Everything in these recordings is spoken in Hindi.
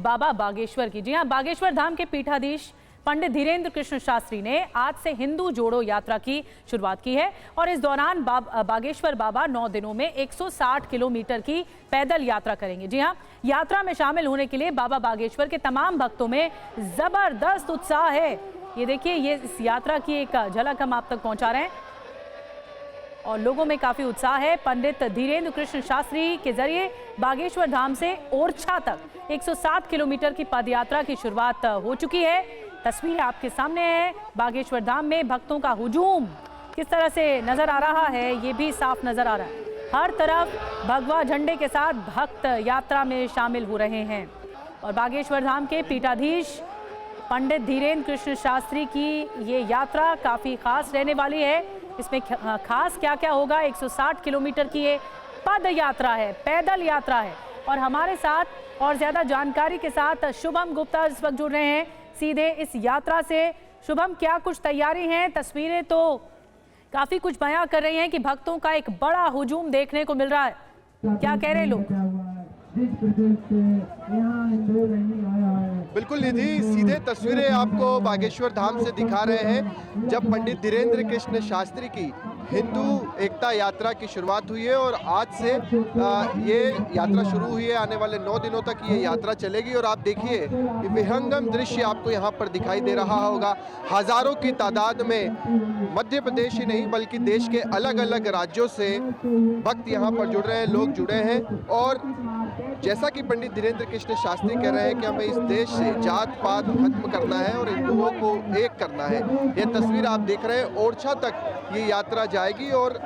बाबा बागेश्वर की। जी हां, बागेश्वर धाम के पीठाधीश पंडित धीरेन्द्र कृष्ण शास्त्री ने आज से हिंदू जोड़ो यात्रा की शुरुआत की है और इस दौरान बागेश्वर बाबा 9 दिनों में 160 किलोमीटर की पैदल यात्रा करेंगे। जी हां, यात्रा में शामिल होने के लिए बाबा बागेश्वर के तमाम भक्तों में जबरदस्त उत्साह है। ये देखिए, ये इस यात्रा की एक झलक हम आप तक पहुंचा रहे हैं और लोगों में काफी उत्साह है। पंडित धीरेन्द्र कृष्ण शास्त्री के जरिए बागेश्वर धाम से ओरछा तक 107 किलोमीटर की पदयात्रा की शुरुआत हो चुकी है। तस्वीर आपके सामने है। बागेश्वर धाम में भक्तों का हुजूम किस तरह से नजर आ रहा है, ये भी साफ नजर आ रहा है। हर तरफ भगवा झंडे के साथ भक्त यात्रा में शामिल हो रहे हैं और बागेश्वर धाम के पीठाधीश पंडित धीरेन्द्र कृष्ण शास्त्री की ये यात्रा काफी खास रहने वाली है। इसमें खास क्या क्या होगा, 160 किलोमीटर की ये पद यात्रा है, पैदल यात्रा है। और हमारे साथ और ज्यादा जानकारी के साथ शुभम गुप्ता इस वक्त जुड़ रहे हैं सीधे इस यात्रा से। शुभम, क्या कुछ तैयारी है? तस्वीरें तो काफी कुछ बयां कर रही हैं कि भक्तों का एक बड़ा हुजूम देखने को मिल रहा है। क्या कह रहे लोग? बिल्कुल निधि, सीधे तस्वीरें आपको बागेश्वर धाम से दिखा रहे हैं जब पंडित धीरेन्द्र कृष्ण शास्त्री की हिंदू एकता यात्रा की शुरुआत हुई है और आज से ये यात्रा शुरू हुई है। आने वाले 9 दिनों तक ये यात्रा चलेगी और आप देखिए ये विहंगम दृश्य आपको यहाँ पर दिखाई दे रहा होगा। हजारों की तादाद में मध्य प्रदेश ही नहीं बल्कि देश के अलग अलग राज्यों से भक्त यहाँ पर जुड़ रहे हैं, लोग जुड़े हैं। और जैसा कि पंडित धीरेन्द्र कृष्ण शास्त्री कह रहे हैं कि हमें इस देश से जात पात खत्म करना है और हिंदुओं को एक करना है। ये तस्वीर आप देख रहे हैं, ओरछा तक ये यात्रा जाएगी और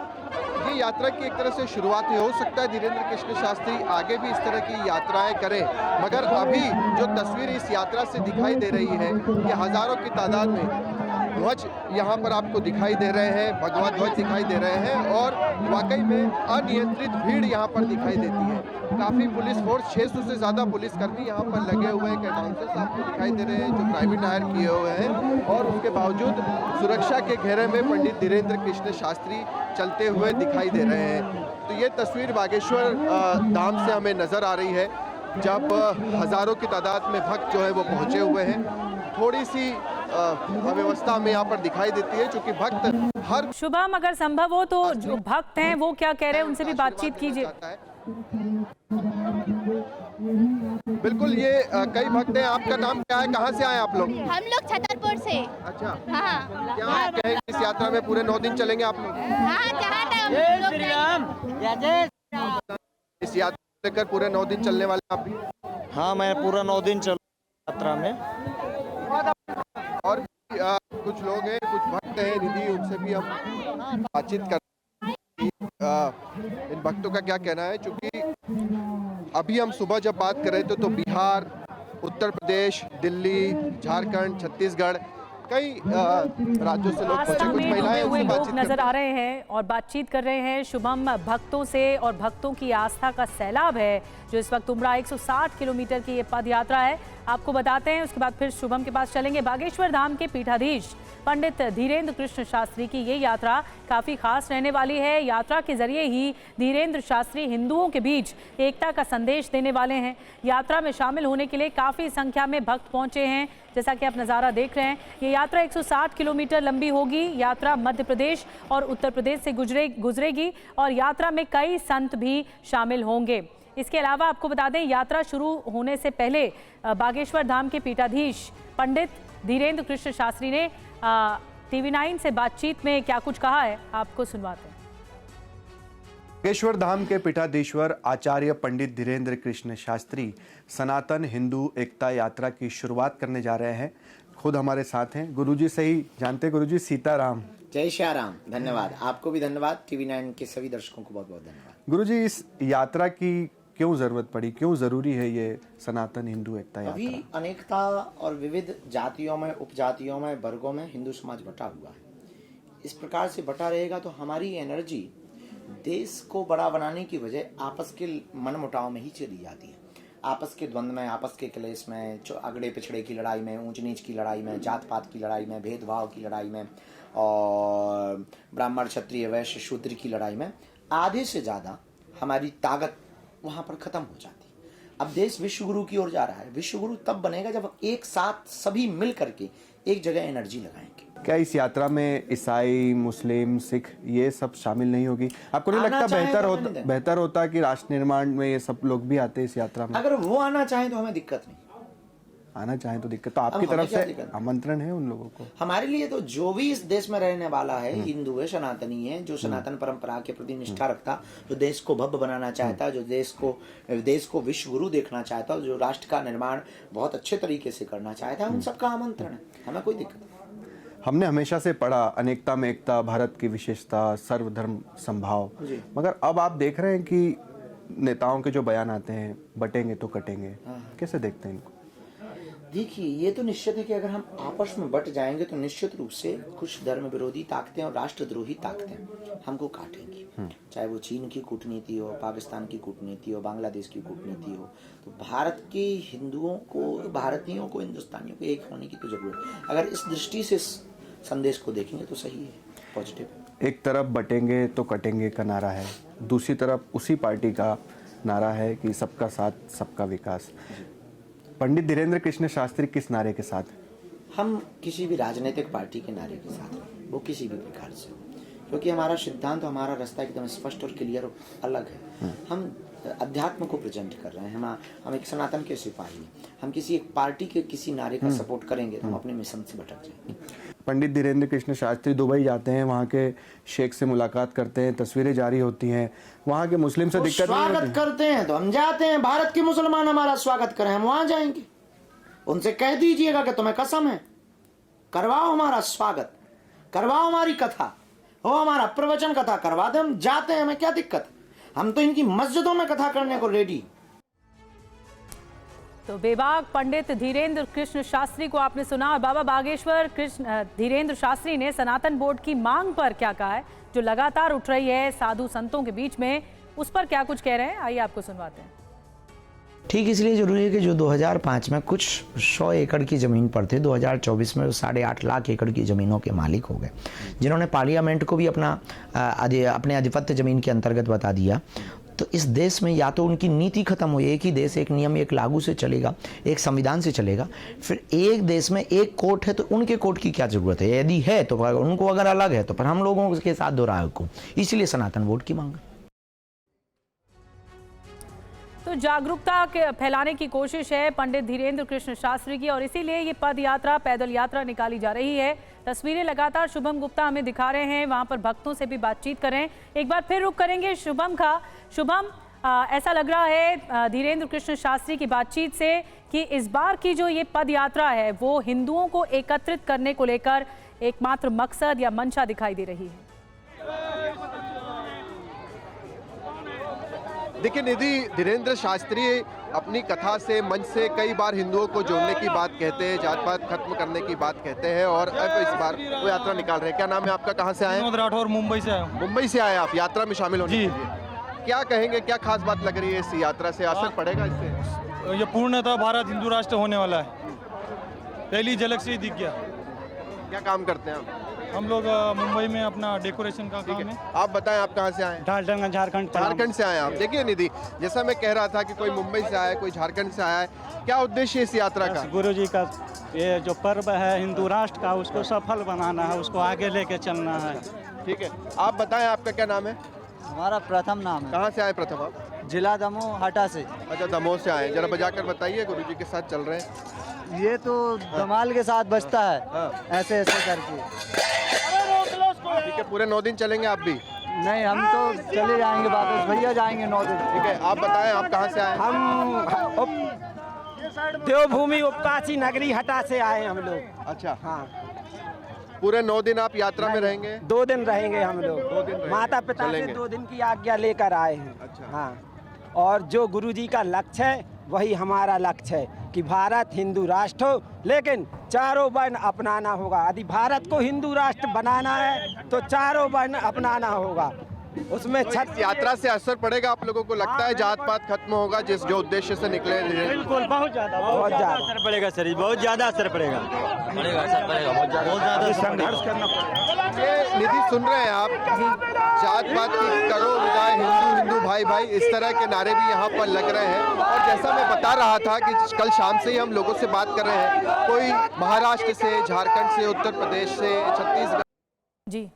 ये यात्रा की एक तरह से शुरुआत ही हो सकता है। धीरेन्द्र कृष्ण शास्त्री आगे भी इस तरह की यात्राएं करें, मगर अभी जो तस्वीर इस यात्रा से दिखाई दे रही है कि हजारों की तादाद में ध्वज यहाँ पर आपको दिखाई दे रहे हैं, भगवा ध्वज दिखाई दे रहे हैं और वाकई में अनियंत्रित भीड़ यहाँ पर दिखाई देती है। काफी पुलिस फोर्स, 600 से ज्यादा पुलिसकर्मी यहाँ पर लगे हुए हैं, बाउंसर्स आपको दिखाई दे रहे हैं जो प्राइवेट हायर किए हुए हैं और उसके बावजूद सुरक्षा के घेरे में पंडित धीरेन्द्र कृष्ण शास्त्री चलते हुए दिखाई दे रहे हैं। तो ये तस्वीर बागेश्वर धाम से हमें नजर आ रही है जब हजारों की तादाद में भक्त जो है वो पहुंचे हुए हैं। थोड़ी सी अव्यवस्था हमें यहाँ पर दिखाई देती है क्योंकि भक्त हर। शुभम, अगर संभव हो तो जो भक्त हैं वो क्या कह रहे हैं, उनसे भी बातचीत कीजिए। बिल्कुल, ये कई भक्त हैं। आपका नाम क्या है, कहाँ से आए आप लोग? हम लोग छतरपुर से। अच्छा, हाँ। क्या आप कहेंगे इस यात्रा में पूरे 9 दिन चलेंगे आप लोग? हाँ, जहाँ तक इस यात्रा लेकर पूरे 9 दिन चलने वाले आप भी? हाँ, मैं पूरा 9 दिन चल यात्रा में। और कुछ लोग हैं, कुछ भक्त हैं निधि, उनसे भी हम बातचीत कर इन भक्तों का क्या कहना है। क्योंकि अभी हम सुबह जब बात कर रहे थे तो बिहार, उत्तर प्रदेश, दिल्ली, झारखंड, छत्तीसगढ़, कई राज्यों से लोग पहुंचे। कुछ महिलाएं उनसे बातचीत नजर आ रहे हैं और बातचीत कर रहे हैं शुभम भक्तों से और भक्तों की आस्था का सैलाब है जो इस वक्त उमड़ा 160 किलोमीटर की ये पद यात्रा है। आपको बताते हैं, उसके बाद फिर शुभम के पास चलेंगे। बागेश्वर धाम के पीठाधीश पंडित धीरेन्द्र कृष्ण शास्त्री की ये यात्रा काफी खास रहने वाली है। यात्रा के जरिए ही धीरेन्द्र शास्त्री हिंदुओं के बीच एकता का संदेश देने वाले हैं। यात्रा में शामिल होने के लिए काफी संख्या में भक्त पहुंचे हैं, जैसा कि आप नज़ारा देख रहे हैं। ये यात्रा 160 किलोमीटर लंबी होगी। यात्रा मध्य प्रदेश और उत्तर प्रदेश से गुजरेगी और यात्रा में कई संत भी शामिल होंगे। इसके अलावा आपको बता दें, यात्रा शुरू होने से पहले बागेश्वर धाम के पीठाधीश पंडित धीरेन्द्र कृष्ण शास्त्री ने TV9 से बातचीत में क्या कुछ कहा है, आपको सुनवाते हैं। बागेश्वर धाम के पीठाधीश्वर आचार्य पंडित धीरेन्द्र कृष्ण शास्त्री सनातन हिंदू एकता यात्रा की शुरुआत करने जा रहे हैं। खुद हमारे साथ हैं गुरुजी से ही जानते। गुरुजी, सीताराम। जय श्री राम। धन्यवाद, आपको भी धन्यवाद, TV9 के सभी दर्शकों को बहुत बहुत धन्यवाद। गुरुजी, इस यात्रा की क्यों जरूरत पड़ी, क्यों जरूरी है ये सनातन हिंदू एकता यात्रा? अभी अनेकता और विविध जातियों में, उपजातियों में, वर्गों में हिंदू समाज बटा हुआ है। इस प्रकार से बटा रहेगा तो हमारी एनर्जी देश को बड़ा बनाने की बजाय आपस के मनमुटाव में ही चली जाती है। आपस के द्वंद्व में, आपस के क्लेश में, अगड़े पिछड़े की लड़ाई में, ऊंच नीच की लड़ाई में, जात पात की लड़ाई में, भेदभाव की लड़ाई में और ब्राह्मण क्षत्रिय वैश्य शूद्र की लड़ाई में आधे से ज्यादा हमारी ताकत वहां पर खत्म हो जाती। अब देश विश्व गुरु की ओर जा रहा है। विश्व गुरु तब बनेगा जब एक साथ सभी मिल करके एक जगह एनर्जी लगाएंगे। क्या इस यात्रा में ईसाई, मुस्लिम, सिख ये सब शामिल नहीं होगी? आपको नहीं आना लगता चाहें तो आने दें। बेहतर होता कि राष्ट्र निर्माण में ये सब लोग भी आते इस यात्रा में? अगर वो आना चाहें तो हमें दिक्कत नहीं, आना चाहें तो दिक्कत। तो आपकी हमें तरफ क्या से दिक्कत? आमंत्रण है उन लोगों को? हमारे लिए तो जो भी इस देश में रहने वाला है, हिंदू है, सनातनी है, जो सनातन परंपरा के प्रति निष्ठा रखता, जो देश को भव्य बनाना चाहता, जो देश को विश्व गुरु देखना चाहता, जो राष्ट्र का निर्माण बहुत अच्छे तरीके से करना चाहता, उन सबका आमंत्रण है, हमें कोई दिक्कत नहीं। हमने हमेशा से पढ़ा अनेकता में एकता, भारत की विशेषता, सर्वधर्म संभाव, मगर अब आप देख रहे हैं कि नेताओं के जो बयान आते हैं, बटेंगे तो कटेंगे, कैसे देखते हैं इनको? देखिए, ये तो निश्चित है कि अगर हम आपस में बट जाएंगे तो निश्चित रूप से कुछ धर्म विरोधी ताकतें और राष्ट्रद्रोही ताकतें हमको काटेंगी। चाहे वो चीन की कूटनीति हो, पाकिस्तान की कूटनीति हो, बांग्लादेश की कूटनीति हो, तो भारत के हिंदुओं को, भारतीयों को, हिंदुस्तानियों को एक होने की तो जरूरत है। अगर इस दृष्टि से संदेश को देखेंगे तो सही है, पॉजिटिव। एक तरफ बटेंगे तो कटेंगे का नारा है, दूसरी तरफ उसी पार्टी का नारा है कि सबका साथ सबका विकास। पंडित धीरेन्द्र कृष्ण शास्त्री किस नारे के साथ? हम किसी भी राजनीतिक पार्टी के नारे के साथ, वो किसी भी प्रकार से, क्योंकि हमारा सिद्धांत, हमारा रास्ता एकदम स्पष्ट और क्लियर और अलग है। हम अध्यात्म को प्रेजेंट कर रहे हैं, हम एक सनातन के सिपाही हैं। हम किसी एक पार्टी के किसी नारे का सपोर्ट करेंगे तो हम अपने मिशन से भटक जाएंगे। पंडित धीरेन्द्र कृष्ण शास्त्री दुबई जाते हैं, वहाँ के शेख से मुलाकात करते हैं, तस्वीरें जारी होती हैं, वहाँ के मुस्लिम से दिक्कत नहीं होती? स्वागत करते हैं तो हम जाते हैं। भारत के मुसलमान हमारा स्वागत करें, हम वहां जाएंगे। उनसे कह दीजिएगा कि तुम्हें कसम है, करवाओ हमारा स्वागत, करवाओ हमारी कथा, हो हमारा प्रवचन कथा करवा दे, हम जाते हैं, हमें क्या दिक्कत है? हम तो इनकी मस्जिदों में कथा करने को रेडी। तो बेबाक पंडित धीरेन्द्र कृष्ण शास्त्री को आपने सुना। और बाबा बागेश्वर कृष्ण धीरेन्द्र शास्त्री ने सनातन बोर्ड की मांग पर क्या कहा है, जो लगातार उठ रही है साधु संतों के बीच में, उस पर क्या कुछ कह रहे हैं, आइए आपको सुनवाते हैं। ठीक, इसलिए जरूरी है कि जो 2005 में कुछ 100 एकड़ की ज़मीन पर थे, 2024 में 8.5 लाख एकड़ की ज़मीनों के मालिक हो गए, जिन्होंने पार्लियामेंट को भी अपने आधिपत्य ज़मीन के अंतर्गत बता दिया। तो इस देश में या तो उनकी नीति खत्म हो, एक ही देश एक नियम एक लागू से चलेगा, एक संविधान से चलेगा, फिर एक देश में एक कोर्ट है तो उनके कोर्ट की क्या ज़रूरत है? यदि है तो उनको, अगर अलग है तो फिर हम लोगों के साथ दोहराए को, इसलिए सनातन बोर्ड की मांग। तो जागरूकता फैलाने की कोशिश है पंडित धीरेन्द्र कृष्ण शास्त्री की, और इसीलिए ये पद यात्रा, पैदल यात्रा निकाली जा रही है। तस्वीरें लगातार शुभम गुप्ता हमें दिखा रहे हैं, वहां पर भक्तों से भी बातचीत करें। एक बार फिर रुक करेंगे शुभम का। शुभम, ऐसा लग रहा है धीरेन्द्र कृष्ण शास्त्री की बातचीत से कि इस बार की जो ये पद यात्रा है वो हिंदुओं को एकत्रित करने को लेकर एकमात्र मकसद या मंशा दिखाई दे रही है। देखिए निधि, धीरेन्द्र शास्त्री अपनी कथा से, मंच से कई बार हिंदुओं को जोड़ने की बात कहते हैं, जात पात खत्म करने की बात कहते हैं, और अब इस बार वो यात्रा निकाल रहे हैं। क्या नाम है आपका, कहाँ से आए? विनोद राठौर, मुंबई से आया हूं। मुंबई से आए आप यात्रा में शामिल होने के लिए। क्या कहेंगे, क्या खास बात लग रही है इस यात्रा से, असर पड़ेगा इससे? ये पूर्णतः भारत हिंदू राष्ट्र होने वाला है, पहली झलक से ही दिख गया। क्या काम करते हैं आप? हम लोग मुंबई में अपना डेकोरेशन का काम है। आप बताएं, आप कहाँ से आए? डाल्टनगंज, झारखंड। झारखंड से आए आप। देखिए निधि, जैसा मैं कह रहा था कि कोई मुंबई से आया, कोई झारखंड से आया है, क्या उद्देश्य इस यात्रा का? गुरु जी का ये जो पर्व है हिंदू राष्ट्र का, उसको सफल बनाना है, उसको आगे लेके चलना है। ठीक है, आप बताएं आपका क्या नाम है? हमारा प्रथम नाम है। कहाँ से आए प्रथम आप? जिला दमोह हटा से। अच्छा, दमोह से आए। जरा बजाकर बताइए, गुरुजी के साथ चल रहे हैं। ये तो धमाल के साथ बजता है, ऐसे ऐसे करके। ठीक है, पूरे 9 दिन चलेंगे आप भी? नहीं, हम तो चले जाएंगे वापस, भैया जाएंगे 9 दिन। ठीक है, आप बताएं आप कहाँ से आए? हम देवभूमि उपकाशी नगरी हटा से आए हम लोग। अच्छा, हाँ, पूरे 9 दिन आप यात्रा में रहेंगे? 2 दिन रहेंगे हम लोग। 2 दिन रहेंगे। माता पिता से 2 दिन की आज्ञा लेकर आए हैं। अच्छा। हाँ, और जो गुरु जी का लक्ष्य है वही हमारा लक्ष्य है कि भारत हिंदू राष्ट्र हो, लेकिन चारों वर्ण अपनाना होगा। यदि भारत को हिंदू राष्ट्र बनाना है तो चारों वर्ण अपनाना होगा। उसमें तो छत इस यात्रा से असर पड़ेगा आप लोगों को लगता है? जात पात खत्म होगा जिस जो उद्देश्य से निकले? बिल्कुल बहुत ज़्यादा असर पड़ेगा सर, बहुत ज़्यादा असर पड़ेगा, बहुत ज़्यादा संघर्ष करना पड़ेगा। ये निधि सुन रहे हैं आप, जात पात की करो विदाई, हिंदू हिंदू भाई भाई, इस तरह के नारे भी यहाँ पर लग रहे हैं। और जैसा मैं बता रहा था कि कल शाम से ही हम लोगों से बात कर रहे हैं, कोई महाराष्ट्र से, झारखंड से, उत्तर प्रदेश से, छत्तीसगढ़ जी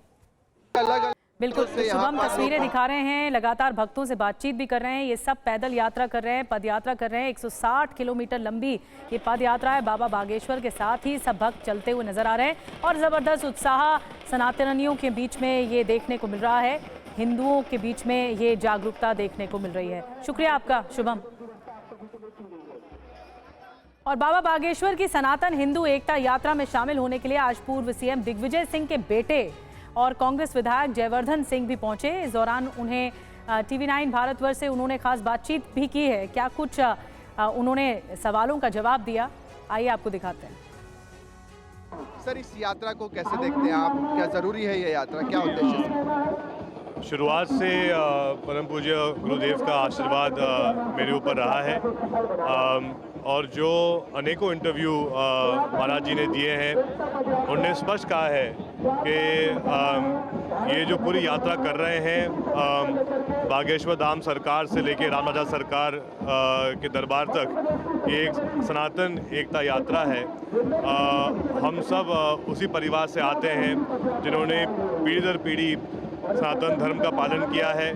अलग बिल्कुल, से तो यहाँ शुभम पर तस्वीरें लोग- दिखा रहे हैं, लगातार भक्तों से बातचीत भी कर रहे हैं। ये सब पैदल यात्रा कर रहे हैं, पद यात्रा कर रहे हैं। 160 किलोमीटर लंबी ये पद यात्रा है। बाबा बागेश्वर के साथ ही सब भक्त चलते हुए नजर आ रहे हैं और ज़बरदस्त उत्साह सनातनियों के बीच में ये देखने को मिल रहा है। हिंदुओं के बीच में ये जागरूकता देखने को मिल रही है। शुक्रिया आपका शुभम। और बाबा बागेश्वर की सनातन हिंदू एकता यात्रा में शामिल होने के लिए आज पूर्व सीएम दिग्विजय सिंह के बेटे और कांग्रेस विधायक जयवर्धन सिंह भी पहुंचे। इस दौरान उन्हें TV9 भारतवर्ष से उन्होंने खास बातचीत भी की है। क्या कुछ उन्होंने सवालों का जवाब दिया, आइए आपको दिखाते हैं। सर, इस यात्रा को कैसे देखते हैं आप? क्या जरूरी है ये यात्रा, क्या उद्देश्य से? शुरुआत से परम पूज्य गुरुदेव का आशीर्वाद मेरे ऊपर रहा है और जो अनेकों इंटरव्यू महाराज जी ने दिए हैं, उन्होंने स्पष्ट कहा है कि ये जो पूरी यात्रा कर रहे हैं बागेश्वर धाम सरकार से लेके रामराजा सरकार के दरबार तक, ये एक सनातन एकता यात्रा है। हम सब उसी परिवार से आते हैं जिन्होंने पीढ़ी दर पीढ़ी सनातन धर्म का पालन किया है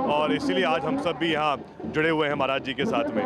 और इसीलिए आज हम सब भी यहाँ जुड़े हुए हैं महाराज जी के साथ में।